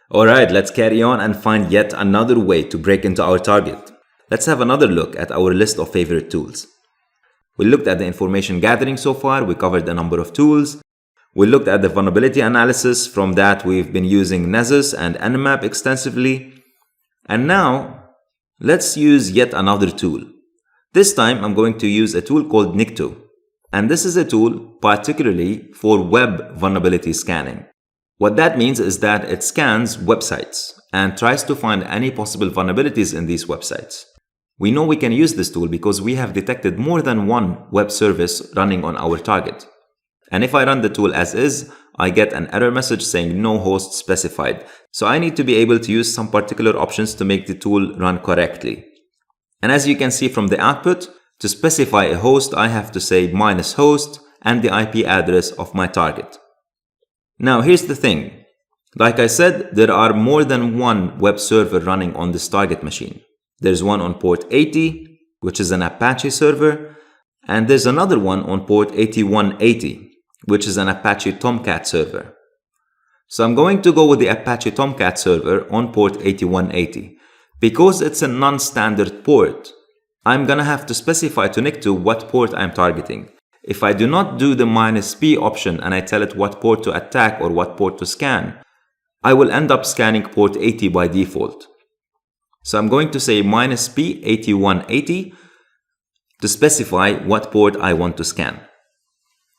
Alright, let's carry on and find yet another way to break into our target. Let's have another look at our list of favorite tools. We looked at the information gathering so far, we covered a number of tools. We looked at the vulnerability analysis. From that, we've been using Nessus and Nmap extensively. And now, let's use yet another tool. This time, I'm going to use a tool called Nikto. And this is a tool particularly for web vulnerability scanning. What that means is that it scans websites and tries to find any possible vulnerabilities in these websites. We know we can use this tool because we have detected more than one web service running on our target. And if I run the tool as is, I get an error message saying no host specified. So I need to be able to use some particular options to make the tool run correctly. And as you can see from the output, to specify a host, I have to say -host and the IP address of my target. Now here's the thing. Like I said, there are more than one web server running on this target machine. There's one on port 80, which is an Apache server, and there's another one on port 8180, which is an Apache Tomcat server. So I'm going to go with the Apache Tomcat server on port 8180. Because it's a non-standard port, I'm gonna have to specify to Nikto what port I'm targeting. If I do not do the -p option and I tell it what port to attack or what port to scan, I will end up scanning port 80 by default. So I'm going to say -p 8180 to specify what port I want to scan.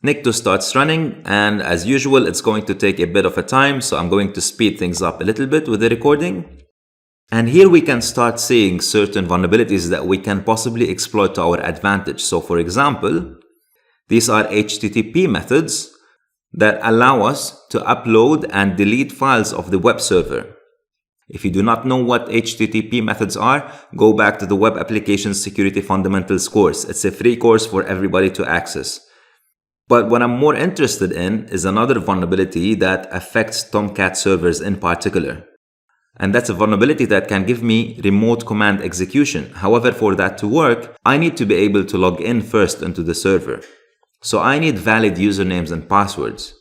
Nikto starts running, and as usual, it's going to take a bit of a time, so I'm going to speed things up a little bit with the recording. And here we can start seeing certain vulnerabilities that we can possibly exploit to our advantage. So for example, these are HTTP methods that allow us to upload and delete files of the web server. If you do not know what HTTP methods are, go back to the Web Application Security Fundamentals course. It's a free course for everybody to access. But what I'm more interested in is another vulnerability that affects Tomcat servers in particular. And that's a vulnerability that can give me remote command execution. However, for that to work, I need to be able to log in first into the server. So I need valid usernames and passwords.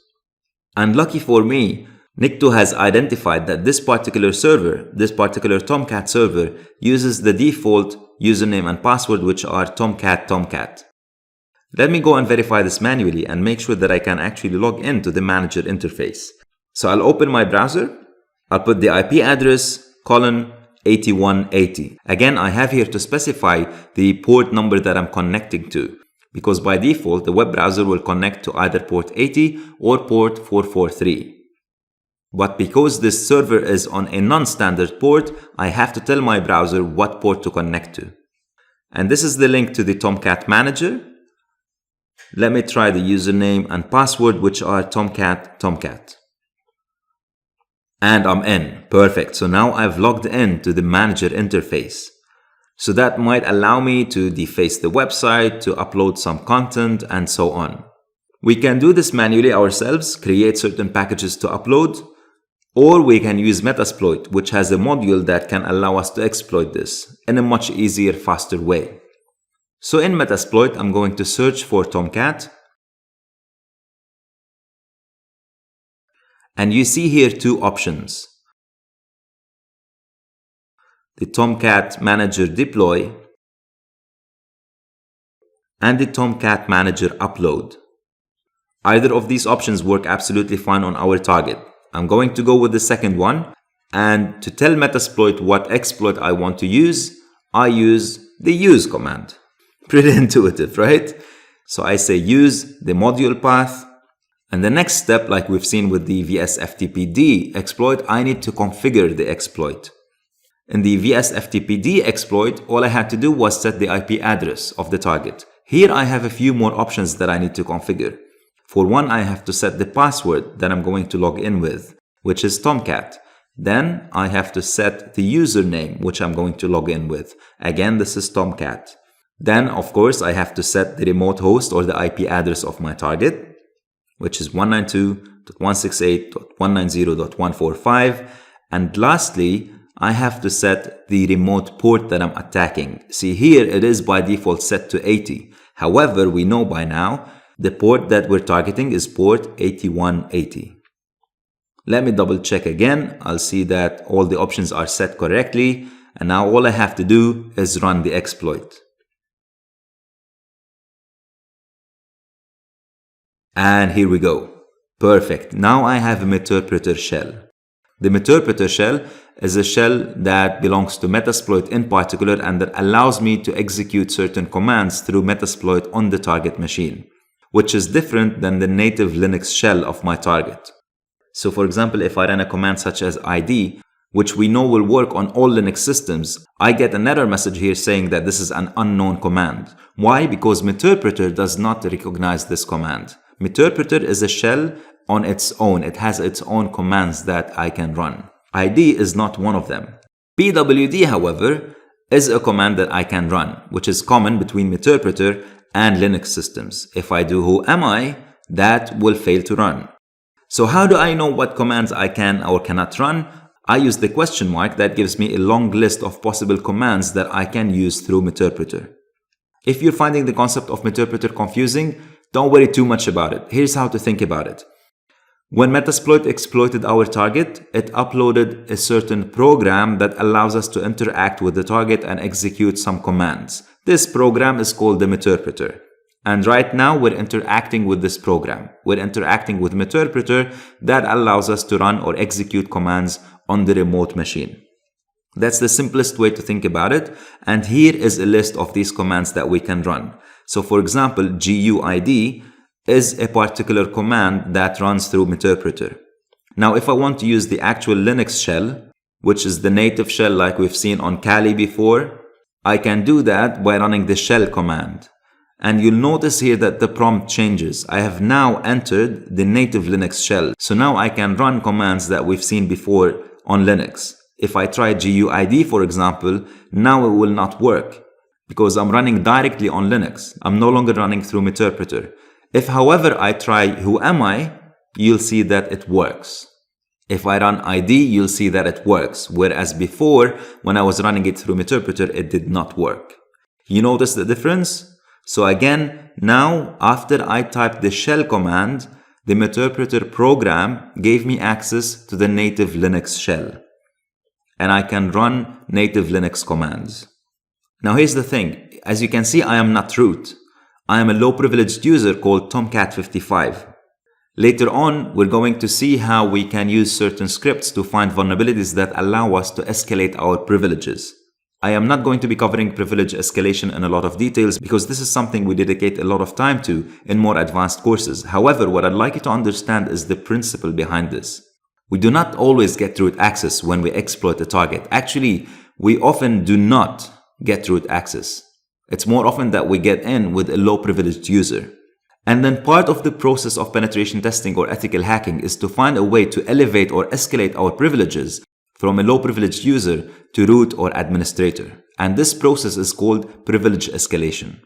And lucky for me, Nikto has identified that this particular server, this particular Tomcat server, uses the default username and password, which are Tomcat. Let me go and verify this manually and make sure that I can actually log into the manager interface. So I'll open my browser. I'll put the IP address, :8180. Again, I have here to specify the port number that I'm connecting to, because by default, the web browser will connect to either port 80 or port 443. But because this server is on a non-standard port, I have to tell my browser what port to connect to. And this is the link to the Tomcat manager. Let me try the username and password, which are Tomcat. And I'm in. Perfect. So now I've logged in to the manager interface. So that might allow me to deface the website, to upload some content, and so on. We can do this manually ourselves, create certain packages to upload, or we can use Metasploit, which has a module that can allow us to exploit this in a much easier, faster way. So in Metasploit, I'm going to search for Tomcat. And you see here two options. The Tomcat Manager Deploy and the Tomcat Manager Upload. Either of these options work absolutely fine on our target. I'm going to go with the second one, and to tell Metasploit what exploit I want to use, I use the use command. Pretty intuitive, right? So I say use the module path, and the next step, like we've seen with the VSFTPD exploit, I need to configure the exploit. In the VSFTPD exploit, all I had to do was set the IP address of the target. Here I have a few more options that I need to configure. For one, I have to set the password that I'm going to log in with, which is Tomcat. Then I have to set the username, which I'm going to log in with. Again, this is Tomcat. Then, of course, I have to set the remote host or the IP address of my target, which is 192.168.190.145. And lastly, I have to set the remote port that I'm attacking. See here, it is by default set to 80. However, we know by now the port that we're targeting is port 8180. Let me double check again. I'll see that all the options are set correctly. And now all I have to do is run the exploit. And here we go. Perfect. Now I have a Meterpreter shell. The Meterpreter shell is a shell that belongs to Metasploit in particular and that allows me to execute certain commands through Metasploit on the target machine, which is different than the native Linux shell of my target. So for example, if I run a command such as id, which we know will work on all Linux systems, I get an error message here saying that this is an unknown command. Why? Because Meterpreter does not recognize this command. Meterpreter is a shell on its own. It has its own commands that I can run. id is not one of them. pwd, however, is a command that I can run, which is common between Meterpreter and Linux systems. If I do who am I, that will fail to run. So how do I know what commands I can or cannot run? I use the question mark that gives me a long list of possible commands that I can use through Meterpreter. If you're finding the concept of Meterpreter confusing, don't worry too much about it. Here's how to think about it. When Metasploit exploited our target, it uploaded a certain program that allows us to interact with the target and execute some commands. This program is called the Meterpreter. And right now we're interacting with this program. We're interacting with Meterpreter that allows us to run or execute commands on the remote machine. That's the simplest way to think about it. And here is a list of these commands that we can run. So for example, guid is a particular command that runs through Meterpreter. Now, if I want to use the actual Linux shell, which is the native shell like we've seen on Kali before, I can do that by running the shell command. And you'll notice here that the prompt changes. I have now entered the native Linux shell. So now I can run commands that we've seen before on Linux. If I try guid, for example, now it will not work because I'm running directly on Linux. I'm no longer running through Meterpreter. If, however, I try who am I, you'll see that it works. If I run id, you'll see that it works. Whereas before, when I was running it through Meterpreter, it did not work. You notice the difference? So again, now after I typed the shell command, the Meterpreter program gave me access to the native Linux shell. And I can run native Linux commands. Now here's the thing. As you can see, I am not root. I am a low-privileged user called Tomcat55. Later on, we're going to see how we can use certain scripts to find vulnerabilities that allow us to escalate our privileges. I am not going to be covering privilege escalation in a lot of details because this is something we dedicate a lot of time to in more advanced courses. However, what I'd like you to understand is the principle behind this. We do not always get root access when we exploit a target. Actually, we often do not get root access. It's more often that we get in with a low-privileged user. And then part of the process of penetration testing or ethical hacking is to find a way to elevate or escalate our privileges from a low-privileged user to root or administrator. And this process is called privilege escalation.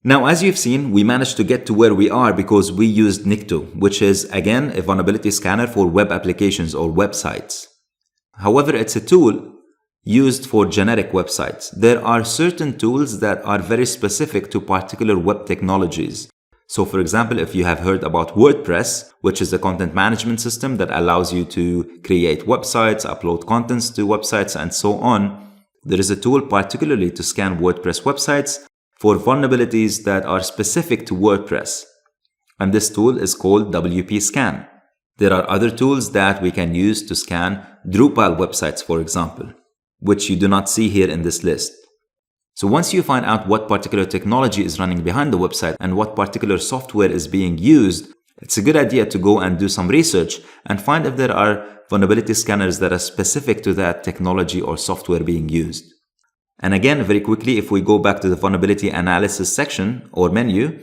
Now, as you've seen, we managed to get to where we are because we used Nikto, which is, again, a vulnerability scanner for web applications or websites. However, it's a tool used for generic websites. There are certain tools that are very specific to particular web technologies. So for example, if you have heard about WordPress, which is a content management system that allows you to create websites, upload contents to websites, and so on, there is a tool particularly to scan WordPress websites for vulnerabilities that are specific to WordPress. And this tool is called WP Scan. There are other tools that we can use to scan Drupal websites, for example, which you do not see here in this list. So once you find out what particular technology is running behind the website and what particular software is being used, it's a good idea to go and do some research and find if there are vulnerability scanners that are specific to that technology or software being used. And again, very quickly, if we go back to the vulnerability analysis section or menu,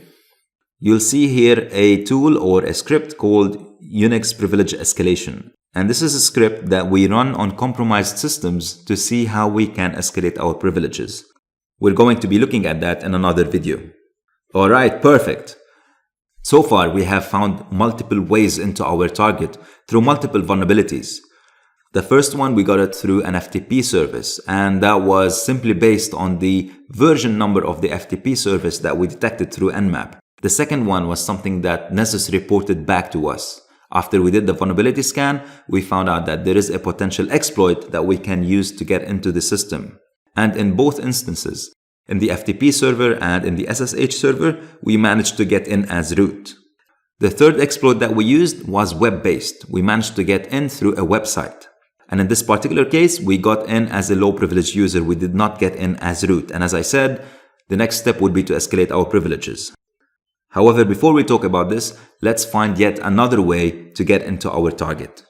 you'll see here a tool or a script called Unix Privilege Escalation. And this is a script that we run on compromised systems to see how we can escalate our privileges. We're going to be looking at that in another video. All right, perfect. So far, we have found multiple ways into our target through multiple vulnerabilities. The first one, we got it through an FTP service, and that was simply based on the version number of the FTP service that we detected through Nmap. The second one was something that Nessus reported back to us. After we did the vulnerability scan, we found out that there is a potential exploit that we can use to get into the system. And in both instances, in the FTP server and in the SSH server, we managed to get in as root. The third exploit that we used was web-based. We managed to get in through a website. And in this particular case, we got in as a low-privileged user. We did not get in as root. And as I said, the next step would be to escalate our privileges. However, before we talk about this, let's find yet another way to get into our target.